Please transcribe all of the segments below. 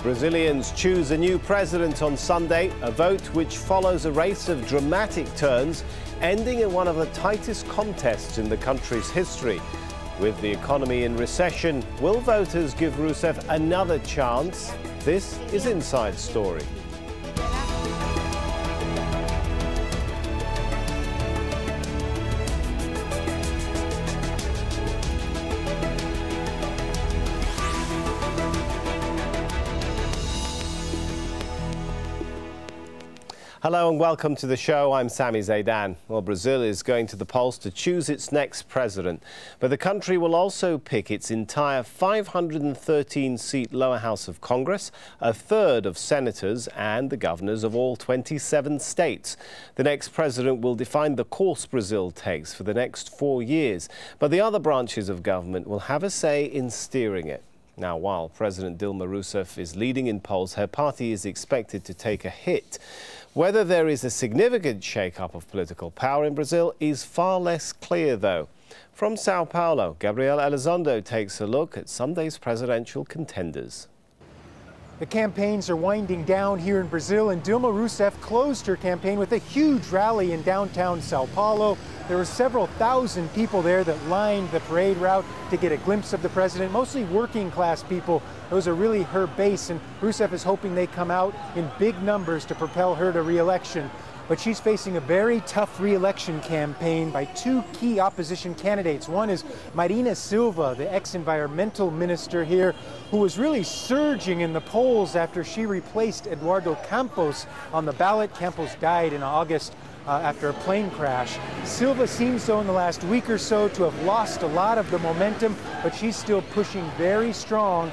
Brazilians choose a new president on Sunday, a vote which follows a race of dramatic turns, ending in one of the tightest contests in the country's history. With the economy in recession, will voters give Rousseff another chance? This is Inside Story. Hello and welcome to the show. I'm Sami Zaidan. Well, Brazil is going to the polls to choose its next president, but the country will also pick its entire 513-seat lower house of Congress, a third of senators and the governors of all 27 states. The next president will define the course Brazil takes for the next 4 years, but the other branches of government will have a say in steering it. Now, while President Dilma Rousseff is leading in polls, her party is expected to take a hit. Whether there is a significant shake-up of political power in Brazil is far less clear, though. From Sao Paulo, Gabriel Elizondo takes a look at Sunday's presidential contenders. The campaigns are winding down here in Brazil, and Dilma Rousseff closed her campaign with a huge rally in downtown Sao Paulo. There were several thousand people there that lined the parade route to get a glimpse of the president, mostly working class people. Those are really her base, and Rousseff is hoping they come out in big numbers to propel her to re-election. But she's facing a very tough re-election campaign by two key opposition candidates. One is Marina Silva, the ex-environmental minister here, who was really surging in the polls after she replaced Eduardo Campos on the ballot. Campos died in August after a plane crash. Silva seems, though, in the last week or so to have lost a lot of the momentum, but she's still pushing very strong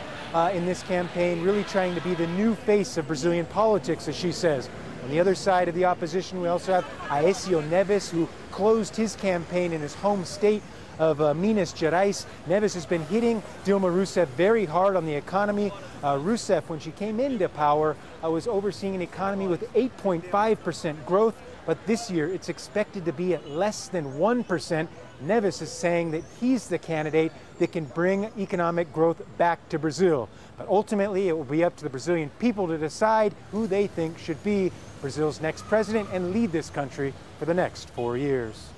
in this campaign, really trying to be the new face of Brazilian politics, as she says. On the other side of the opposition, we also have Aécio Neves, who closed his campaign in his home state of Minas Gerais. Neves has been hitting Dilma Rousseff very hard on the economy. Rousseff, when she came into power, was overseeing an economy with 8.5% growth, but this year it's expected to be at less than 1%. Neves is saying that he's the candidate that can bring economic growth back to Brazil. But ultimately, it will be up to the Brazilian people to decide who they think should be Brazil's next president and lead this country for the next 4 years.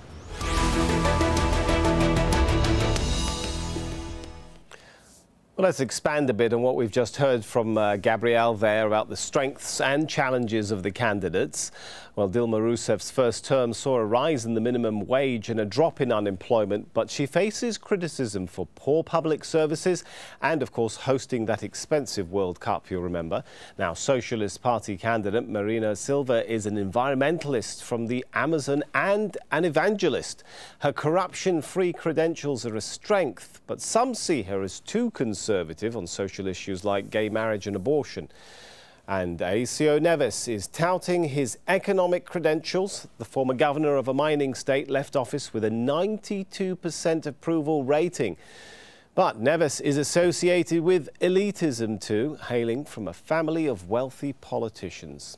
Well, let's expand a bit on what we've just heard from Gabrielle there about the strengths and challenges of the candidates. Well, Dilma Rousseff's first term saw a rise in the minimum wage and a drop in unemployment, but she faces criticism for poor public services and, of course, hosting that expensive World Cup, you'll remember. Now, Socialist Party candidate Marina Silva is an environmentalist from the Amazon and an evangelist. Her corruption-free credentials are a strength, but some see her as too conservative on social issues like gay marriage and abortion. And Aécio Neves is touting his economic credentials. The former governor of a mining state left office with a 92% approval rating. But Neves is associated with elitism too, hailing from a family of wealthy politicians.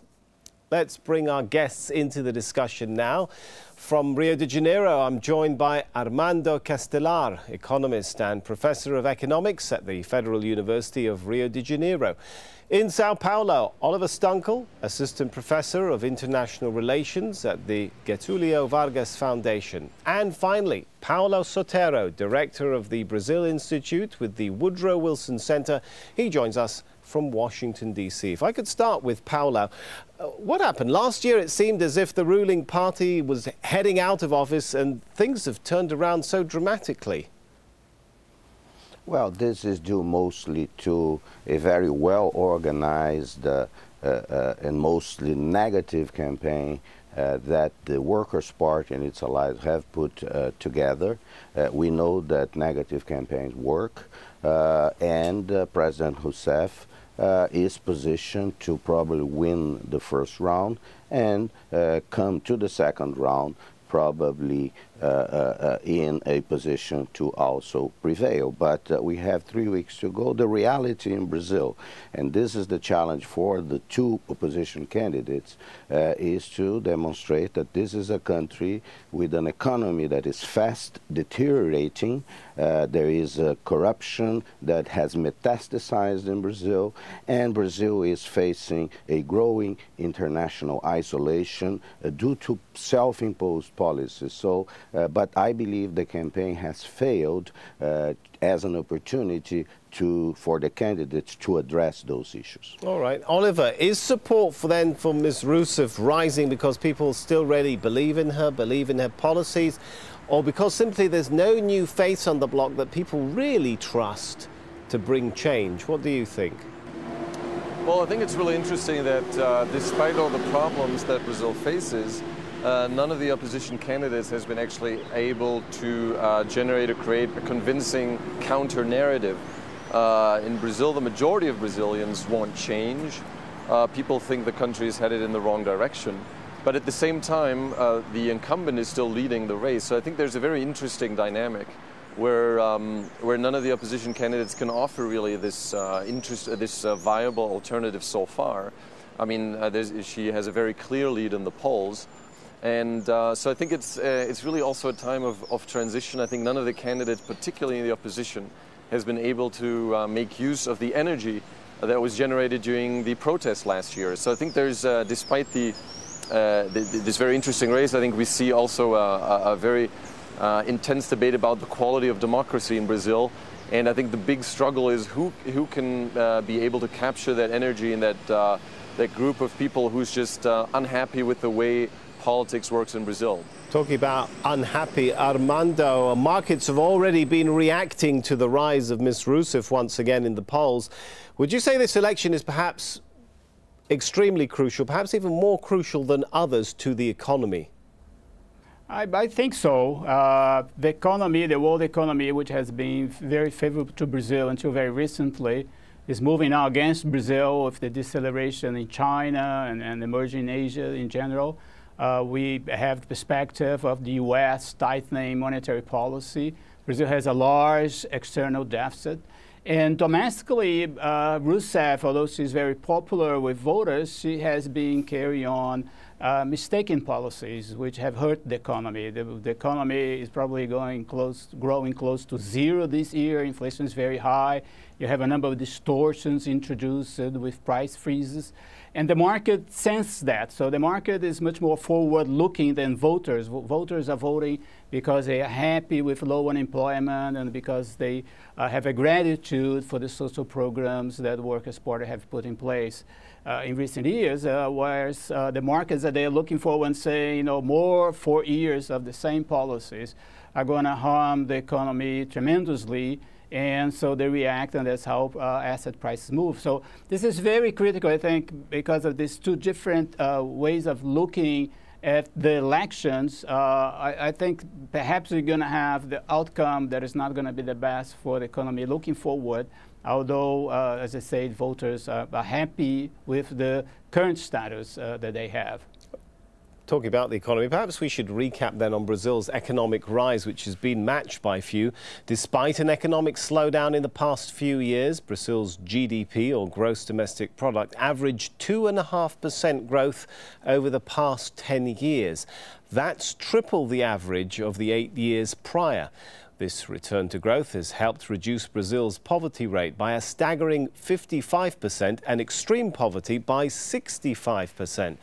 Let's bring our guests into the discussion now. From Rio de Janeiro, I'm joined by Armando Castelar, economist and professor of economics at the Federal University of Rio de Janeiro. In Sao Paulo, Oliver Stunkel, assistant professor of international relations at the Getulio Vargas Foundation. And finally, Paulo Sotero, director of the Brazil Institute with the Woodrow Wilson Center. He joins us from Washington, D.C. If I could start with Paulo, what happened? Last year it seemed as if the ruling party was heading out of office and things have turned around so dramatically. Well, this is due mostly to a very well-organized and mostly negative campaign that the Workers' Party and its allies have put together. We know that negative campaigns work, and President Rousseff is positioned to probably win the first round and come to the second round probably in a position to also prevail. But we have 3 weeks to go. The reality in Brazil, and this is the challenge for the two opposition candidates, is to demonstrate that this is a country with an economy that is fast deteriorating. There is corruption that has metastasized in Brazil, and Brazil is facing a growing international isolation due to self-imposed policies. So, but I believe the campaign has failed as an opportunity for the candidates to address those issues. All right. Oliver, is support for Ms. Rousseff rising because people still really believe in her policies, or because simply there's no new face on the block that people really trust to bring change? What do you think? Well, I think it's really interesting that despite all the problems that Brazil faces, none of the opposition candidates has been actually able to generate or create a convincing counter-narrative. In Brazil, the majority of Brazilians want change. People think the country is headed in the wrong direction. But at the same time, the incumbent is still leading the race. So I think there's a very interesting dynamic where none of the opposition candidates can offer really this viable alternative so far. I mean, she has a very clear lead in the polls. And so I think it's really also a time of transition. I think none of the candidates, particularly in the opposition, has been able to make use of the energy that was generated during the protest last year. So I think there's, despite this very interesting race, I think we see also a very intense debate about the quality of democracy in Brazil. And I think the big struggle is who can be able to capture that energy and that group of people who's just unhappy with the way politics works in Brazil. Talking about unhappy, Armando, markets have already been reacting to the rise of Ms. Rousseff once again in the polls. Would you say this election is perhaps extremely crucial, perhaps even more crucial than others to the economy? I think so. The economy, the world economy, which has been very favorable to Brazil until very recently, is moving now against Brazil with the deceleration in China and emerging Asia in general. We have the perspective of the U.S. tightening monetary policy. Brazil has a large external deficit. And domestically, Rousseff, although she's very popular with voters, she has been carrying on mistaken policies which have hurt the economy. The economy is probably growing close to zero this year. Inflation is very high. You have a number of distortions introduced with price freezes. And the market senses that. So the market is much more forward-looking than voters. Voters are voting because they are happy with low unemployment and because they have a gratitude for the social programs that Workers' Party have put in place in recent years, whereas the markets that they are looking for when saying, more 4 years of the same policies are going to harm the economy tremendously. And so they react, and that's how asset prices move. So this is very critical, I think, because of these two different ways of looking at the elections. I think perhaps we're going to have the outcome that is not going to be the best for the economy looking forward, although, as I said, voters are happy with the current status that they have. Talking about the economy, perhaps we should recap then on Brazil's economic rise, which has been matched by few. Despite an economic slowdown in the past few years, Brazil's GDP, or gross domestic product, averaged 2.5% growth over the past 10 years. That's triple the average of the 8 years prior. This return to growth has helped reduce Brazil's poverty rate by a staggering 55% and extreme poverty by 65%.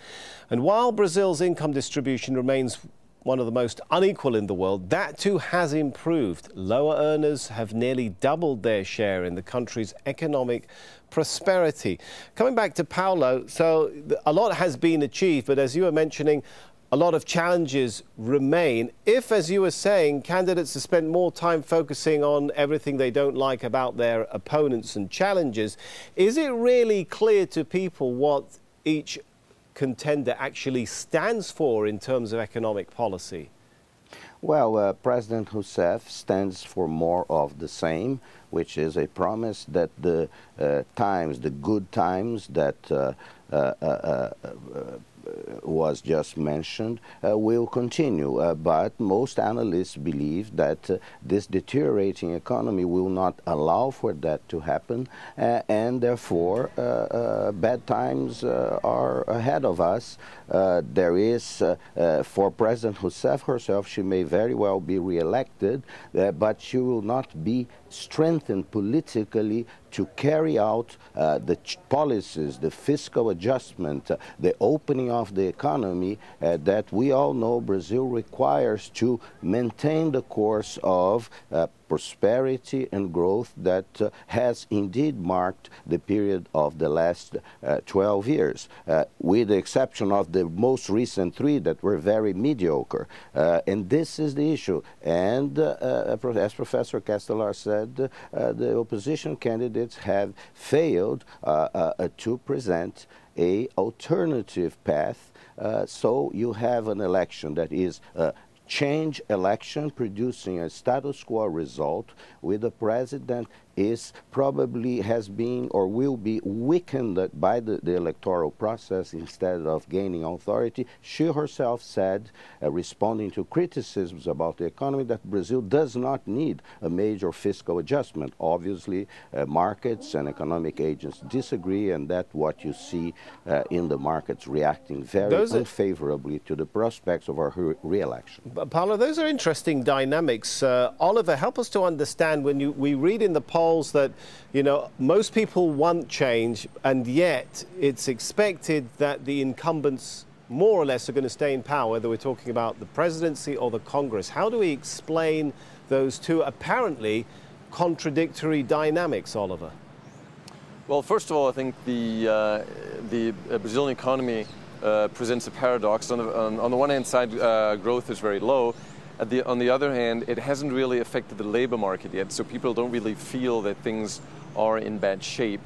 And while Brazil's income distribution remains one of the most unequal in the world, that too has improved. Lower earners have nearly doubled their share in the country's economic prosperity. Coming back to Paulo, so a lot has been achieved, but as you were mentioning, a lot of challenges remain. If, as you were saying, candidates have spent more time focusing on everything they don't like about their opponents and challenges, is it really clear to people what each contender actually stands for in terms of economic policy? Well, President Rousseff stands for more of the same, which is a promise that the good times that was just mentioned will continue. But most analysts believe that this deteriorating economy will not allow for that to happen, and therefore bad times are ahead of us. There is, for President Rousseff herself, she may very well be re-elected, but she will not be strengthened politically to carry out the policies, the fiscal adjustment, the opening of the economy that we all know Brazil requires to maintain the course of prosperity and growth that has indeed marked the period of the last 12 years, with the exception of the most recent 3 that were very mediocre. And this is the issue. And as Professor Castelar said, the opposition candidates have failed to present an alternative path. So you have an election that is change election producing a status quo result with the president is probably has been or will be weakened by the electoral process instead of gaining authority. She herself said, responding to criticisms about the economy, that Brazil does not need a major fiscal adjustment. Obviously, markets and economic agents disagree, and that's what you see in the markets reacting very unfavorably to the prospects of our re-election. But Paulo, those are interesting dynamics. Oliver, help us to understand when we read in the polls that, you know, most people want change, and yet it's expected that the incumbents more or less are going to stay in power, whether we're talking about the presidency or the Congress. How do we explain those two apparently contradictory dynamics, Oliver? Well, first of all, I think the Brazilian economy presents a paradox. On the one hand side, growth is very low. On the other hand, it hasn't really affected the labor market yet, so people don't really feel that things are in bad shape.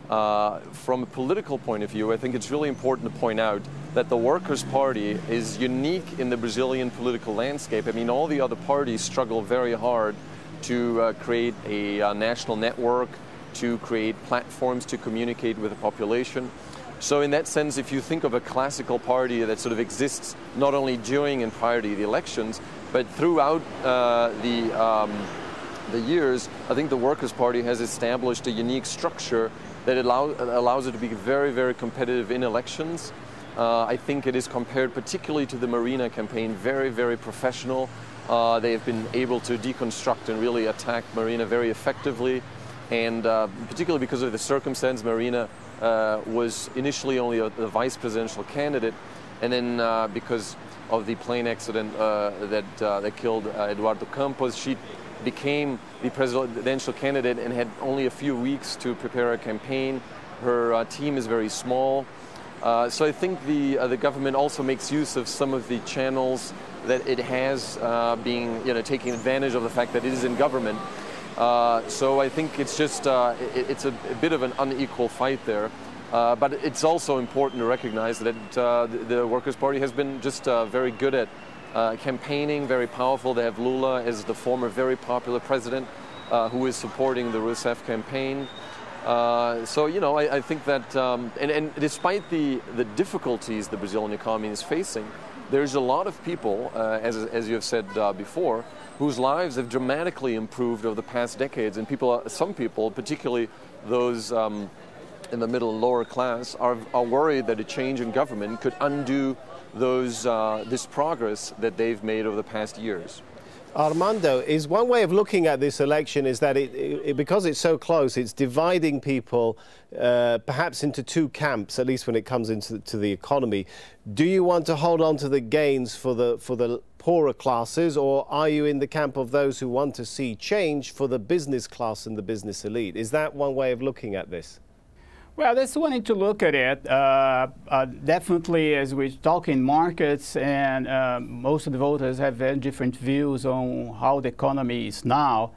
From a political point of view, I think it's really important to point out that the Workers' Party is unique in the Brazilian political landscape. I mean, all the other parties struggle very hard to create a national network, to create platforms to communicate with the population. So in that sense, if you think of a classical party that sort of exists not only during and prior to the elections, but throughout the years, I think the Workers' Party has established a unique structure that allows it to be very, very competitive in elections. I think it is compared particularly to the Marina campaign, very, very professional. They have been able to deconstruct and really attack Marina very effectively. And particularly because of the circumstance, Marina was initially only the vice presidential candidate, and then because of the plane accident that killed Eduardo Campos, she became the presidential candidate and had only a few weeks to prepare a campaign. Her team is very small. So I think the government also makes use of some of the channels that it has, taking advantage of the fact that it is in government. So I think it's just it's a bit of an unequal fight there. But it's also important to recognize that the Workers' Party has been just very good at campaigning, very powerful. They have Lula as the former very popular president who is supporting the Rousseff campaign. So, you know, I think that, and despite the difficulties the Brazilian economy is facing, there's a lot of people, as you have said before, whose lives have dramatically improved over the past decades. And some people, particularly those in the middle and lower class, are worried that a change in government could undo this progress that they've made over the past years. Armando, is one way of looking at this election is that because it's so close, it's dividing people perhaps into two camps, at least when it comes into the economy. Do you want to hold on to the gains for the poorer classes, or are you in the camp of those who want to see change for the business class and the business elite? Is that one way of looking at this? Well, that's one way to look at it. Definitely, as we talk in markets, and most of the voters have very different views on how the economy is now.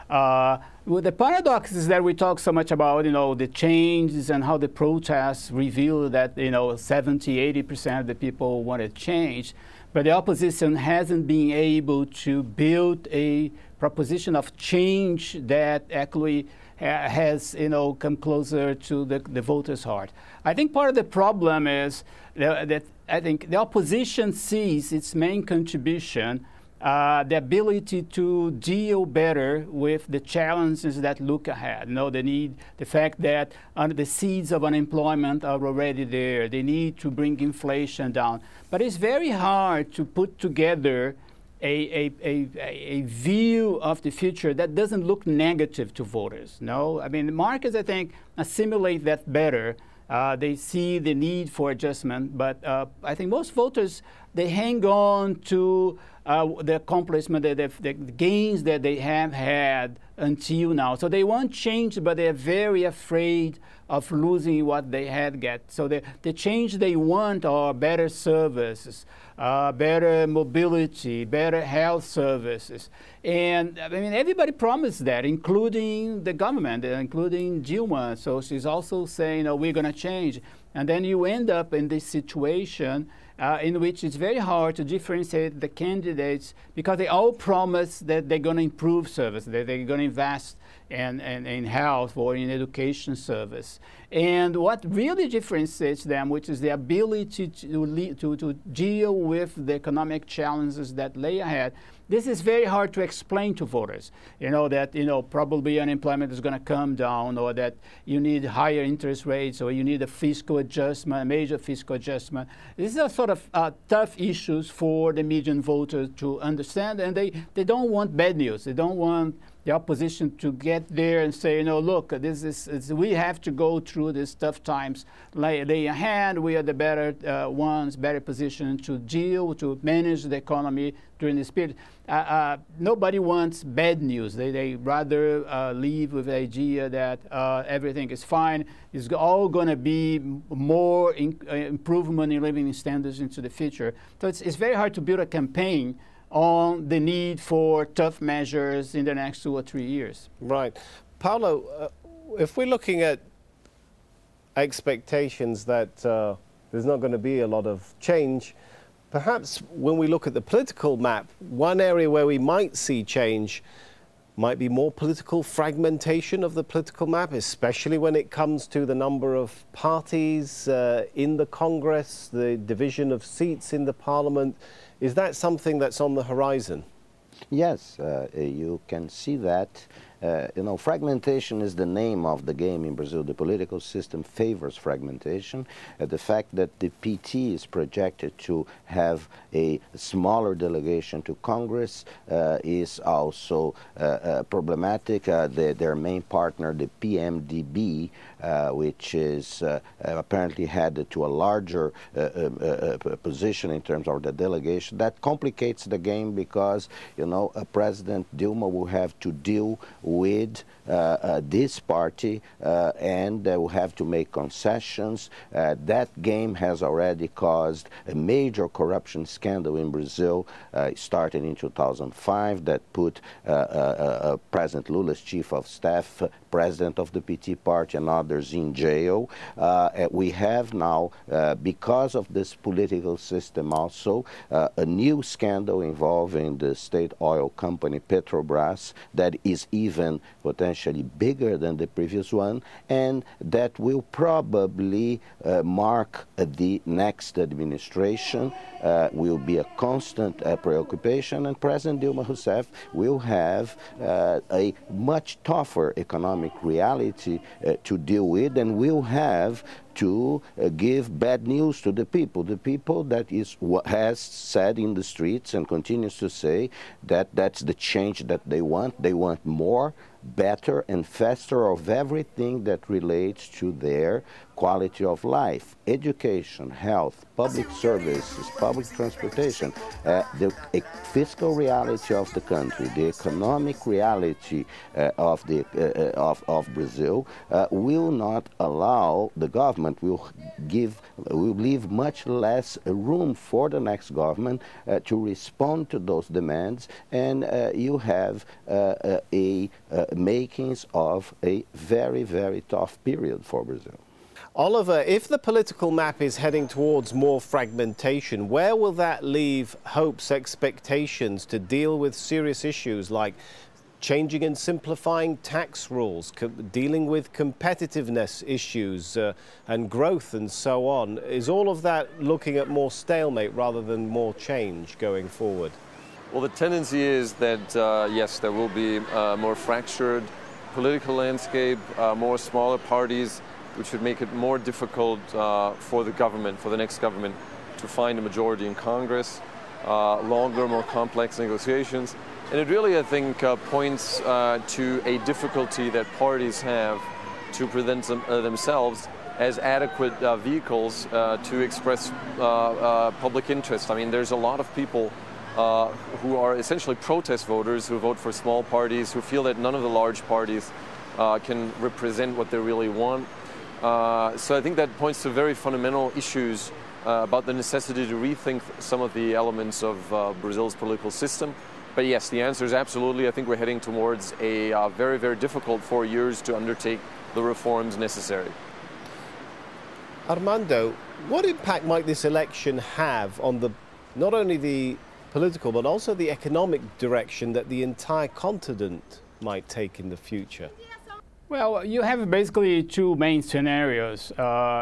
Well, the paradox is that we talk so much about, you know, the changes and how the protests reveal that, you know, 70–80% of the people wanted change, but the opposition hasn't been able to build a proposition of change that actually has, come closer to the voters' heart. I think part of the problem is that I think the opposition sees its main contribution, the ability to deal better with the challenges that look ahead. The fact that the seeds of unemployment are already there. They need to bring inflation down. But it's very hard to put together a view of the future that doesn't look negative to voters. No, I mean, the markets, I think, assimilate that better. They see the need for adjustment, but I think most voters, they hang on to the accomplishment, the gains that they have had until now. So they want change, but they're very afraid of losing what they had got. So the change they want are better services, better mobility, better health services. And I mean, everybody promised that, including the government, including Dilma. So she's also saying, we're going to change. And then you end up in this situation in which it's very hard to differentiate the candidates because they all promise that they're going to improve service, that they're going to invest in health or in education service. And what really differentiates them, which is the ability to deal with the economic challenges that lay ahead, this is very hard to explain to voters. That probably unemployment is going to come down, or that you need higher interest rates, or you need a fiscal adjustment, a major fiscal adjustment. These are sort of tough issues for the median voter to understand, and they don't want bad news. They don't want the opposition to get there and say, look, we have to go through these tough times. Lay ahead, we are the better ones, better positioned to to manage the economy during this period. Nobody wants bad news. They rather leave with the idea that everything is fine. It's all going to be more improvement in living standards into the future. So it's very hard to build a campaign on the need for tough measures in the next 2 or 3 years. Right. Paulo, if we're looking at expectations that there's not going to be a lot of change, perhaps when we look at the political map, one area where we might see change might be more political fragmentation of the political map, especially when it comes to the number of parties in the Congress, the division of seats in the Parliament. Is that something that's on the horizon? Yes, you can see that. Fragmentation is the name of the game in Brazil. The political system favors fragmentation. The fact that the PT is projected to have a smaller delegation to Congress is also problematic. Their main partner, the PMDB, which is apparently headed to a larger position in terms of the delegation, that complicates the game because, President Dilma will have to deal with this party and they will have to make concessions. That game has already caused a major corruption scandal in Brazil, started in 2005, that put President Lula's chief of staff, president of the PT party, and others in jail. We have now, because of this political system also, a new scandal involving the state oil company Petrobras that is even potentially bigger than the previous one, and that will probably mark the next administration, will be a constant preoccupation, and President Dilma Rousseff will have a much tougher economic reality to deal with, and will have to give bad news to the people that is what has said in the streets and continues to say that that's the change that they want. They want more, better, and faster of everything that relates to their quality of life, education, health, public services, public transportation, the fiscal reality of the country, the economic reality of Brazil will not allow the government, will leave much less room for the next government to respond to those demands, and you have makings of a very, very tough period for Brazil. Oliver, if the political map is heading towards more fragmentation, where will that leave hopes, expectations to deal with serious issues like changing and simplifying tax rules, dealing with competitiveness issues and growth and so on. Is all of that looking at more stalemate rather than more change going forward? Well, the tendency is that, yes, there will be more fractured political landscape, more smaller parties, which would make it more difficult for the government, for the next government, to find a majority in Congress, longer, more complex negotiations. And it really, I think, points to a difficulty that parties have to present themselves as adequate vehicles to express public interest. I mean, there's a lot of people who are essentially protest voters who vote for small parties, who feel that none of the large parties can represent what they really want. So I think that points to very fundamental issues about the necessity to rethink some of the elements of Brazil's political system. But yes, the answer is absolutely. I think we're heading towards a very, very difficult 4 years to undertake the reforms necessary. Armando, what impact might this election have on not only the political but also the economic direction that the entire continent might take in the future? Well, you have basically two main scenarios.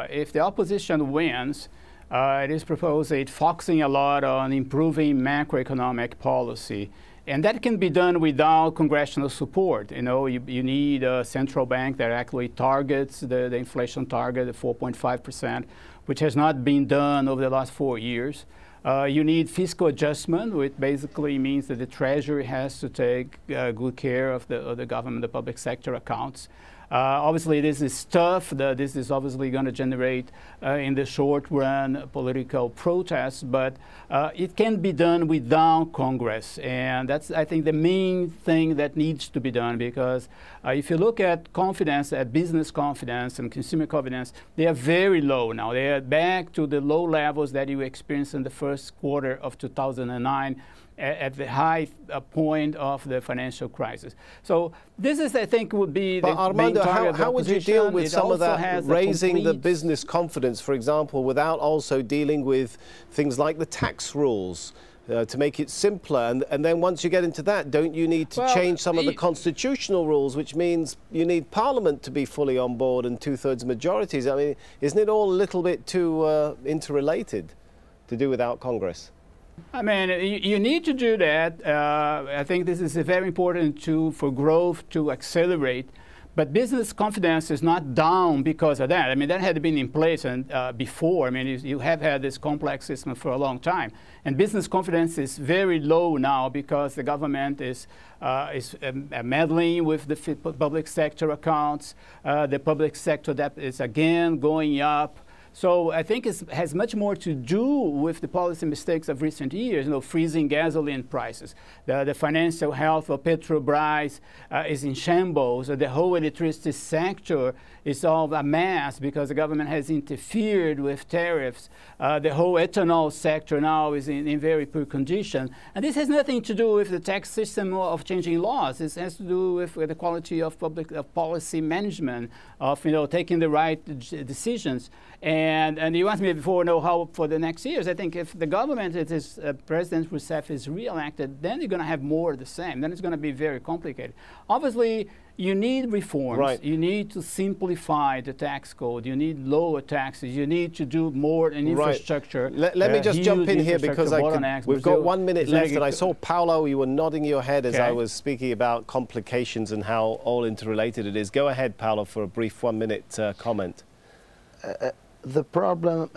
If the opposition wins, it is proposed focusing a lot on improving macroeconomic policy. And that can be done without congressional support. You know, you need a central bank that actually targets the inflation target of 4.5%, which has not been done over the last 4 years. You need fiscal adjustment, which basically means that the Treasury has to take good care of the government, the public sector accounts. Obviously, this is tough. This is obviously going to generate, in the short run, political protests, but it can be done without Congress. And that's, I think, the main thing that needs to be done, because if you look at confidence, at business confidence and consumer confidence, they are very low now. They are back to the low levels that you experienced in the first quarter of 2009. At the high point of the financial crisis. So this is, I think, would be the main target of the opposition. How would you deal with some of that, raising the business confidence, for example, without also dealing with things like the tax rules to make it simpler? And then once you get into that, don't you need to change some of the constitutional rules, which means you need Parliament to be fully on board and two-thirds majorities? I mean, isn't it all a little bit too interrelated to do without Congress? I mean, you need to do that. I think this is a very important tool for growth to accelerate. But business confidence is not down because of that. I mean, that had been in place before. I mean, you have had this complex system for a long time. And business confidence is very low now because the government is meddling with the public sector accounts. The public sector debt is again going up. So I think it has much more to do with the policy mistakes of recent years, freezing gasoline prices. The financial health of Petrobras is in shambles. The whole electricity sector is all a mess because the government has interfered with tariffs. The whole ethanol sector now is in very poor condition. And this has nothing to do with the tax system of changing laws. This has to do with the quality of public policy management, of taking the right decisions. And you asked me before, how for the next years. I think if the government, President Rousseff is re-elected, then you're going to have more of the same. Then it's going to be very complicated. Obviously, you need reforms. Right. You need to simplify the tax code. You need lower taxes. You need to do more in infrastructure. Right. Let me just jump in here because we've got 1 minute left, and I saw, Paulo, you were nodding your head as I was speaking about complications and how all interrelated it is. Go ahead, Paulo, for a brief 1 minute comment. The problem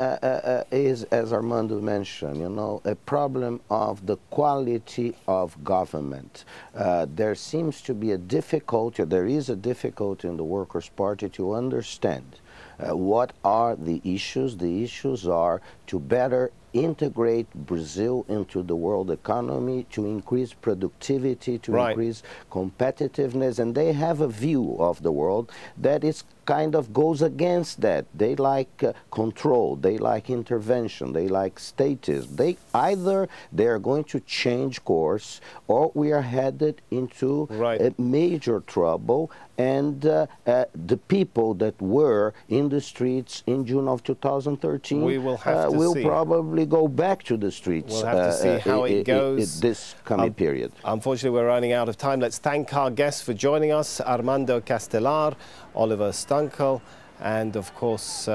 is, as Armando mentioned, a problem of the quality of government. There seems to be a difficulty, there is a difficulty in the Workers' Party to understand what are the issues. The issues are to better integrate Brazil into the world economy, to increase productivity, to increase competitiveness, and they have a view of the world that is kind of goes against that. They like control, they like intervention, they like statism. Either they're going to change course, or we are headed into a major trouble. And the people that were in the streets in June of 2013 will probably go back to the streets. We'll have to see how it goes this coming period. Unfortunately, we're running out of time. Let's thank our guests for joining us: Armando Castellar, Oliver Stankel, and of course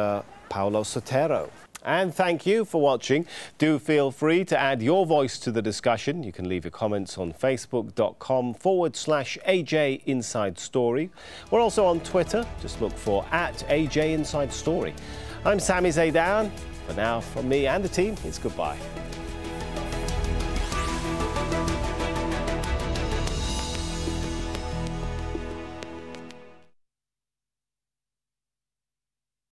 Paolo Sotero. And thank you for watching. Do feel free to add your voice to the discussion. You can leave your comments on facebook.com/AJ Inside Story. We're also on Twitter. Just look for @AJ Inside Story. I'm Sami Zaidan. For now, from me and the team, it's goodbye.